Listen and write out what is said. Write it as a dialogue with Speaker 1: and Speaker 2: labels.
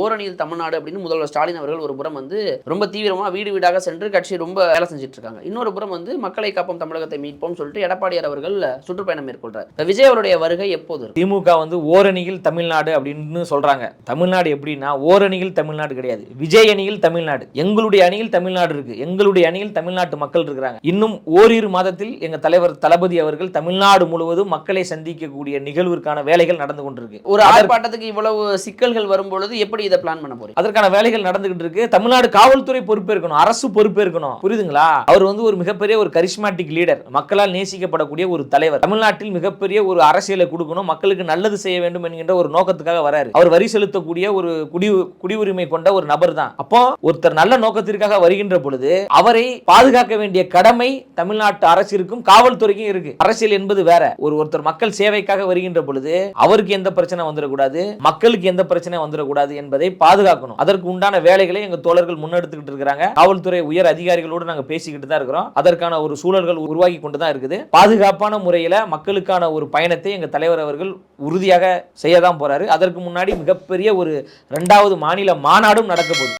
Speaker 1: ஓரணியில் தமிழ்நாடு அப்படின்னு முதல்வர் ஸ்டாலின் அவர்கள் ஒரு புறம் வந்து ரொம்ப தீவிரமா வீடு வீடாக சென்று கட்சி ரொம்ப வேலை செஞ்சுட்டு இருக்காங்க. இன்னொரு புறம் வந்து மக்களை காப்போம் தமிழகத்தை மீட்போம் சொல்லிட்டு எடப்பாடியார் அவர்கள் சுற்றுப்பயணம் மேற்கொள்றார். விஜய் அவருடைய வருகை எப்போது?
Speaker 2: திமுக வந்து ஓரணியில் தமிழ்நாடு அப்படின்னு சொல்றாங்க. தமிழ்நாடு எப்படின்னா ஓரணியில் தமிழ்நாடு கிடையாது, விஜய் அணியில் தமிழ்நாடு. எங்களுடைய அணியில் தமிழ்நாடு இருக்கு, எங்களுடைய அணியில் தமிழ்நாட்டு மக்கள் இருக்கிறாங்க. இன்னும் ஓரிரு மாதத்தில் எங்க தலைவர் தளபதி அவர்கள் தமிழ்நாடு முழுவதும் மக்களை சந்திக்கக்கூடிய நிகழ்விற்கான வேலைகள் நடந்து கொண்டிருக்கு.
Speaker 1: ஒரு ஆர்ப்பாட்டத்துக்கு இவ்வளவு சிக்கல்கள் வரும்பொழுது எப்படி இதை பிளான் பண்ண போறீங்க?
Speaker 2: அதற்கான வேலைகள் நடந்துகிட்டு இருக்கு. தமிழ்நாடு காவல்துறை பொறுப்பேற்கணும், அரசு பொறுப்பேற்கணும். புரியுதுங்களா? அவர் வந்து ஒரு மிகப்பெரிய ஒரு கரிஸ்மாட்டிக் லீடர், மக்களால் நேசிக்கப்படக்கூடிய ஒரு தலைவர். தமிழ்நாட்டில் மிகப்பெரிய ஒரு அரசியலை கொடுக்கணும், மக்களுக்கு நல்லது செய்ய வேண்டும் என்கின்ற ஒரு நோக்கத்துக்காக வராரு. அவர் வரி செலுத்தக்கூடிய ஒரு குடியுரிமை கொண்ட ஒரு நபர் தான். அப்போ ஒருத்தர் நல்ல நோக்கத்திற்காக வருகின்ற பொழுது அவரை பாதுகாக்க வேண்டிய கடமை தமிழ்நாட்டு அரசிற்கும் காவல்துறைக்கும் இருக்கு. அரசியல் என்பது வேற. ஒருத்தர் மக்கள் சேவைக்காக வருகின்ற பொழுது அவருக்கு எந்த பிரச்சனை வந்துடக்கூடாது, மக்களுக்கு எந்த பிரச்சனை வந்துடக்கூடாது என்பதை பாதுகாக்கணும். அதற்கு உண்டான வேலைகளை எங்க தோழர்கள் முன்னெடுத்துக்கிட்டு இருக்கிறாங்க. காவல்துறை உயர் அதிகாரிகளோடு நாங்க பேசிக்கிட்டு தான் இருக்கிறோம். அதற்கான ஒரு சூழல்கள் உருவாக்கி கொண்டு தான் இருக்குது. பாதுகாப்பான முறையில மக்களுக்கான ஒரு பயணத்தை எங்க தலைவர் அவர்கள் உறுதியாக செய்ய தான் போறாரு. அதற்கு முன்னாடி மிகப்பெரிய ஒரு 2வது மாநில மாநாடும் நடக்க போகுது.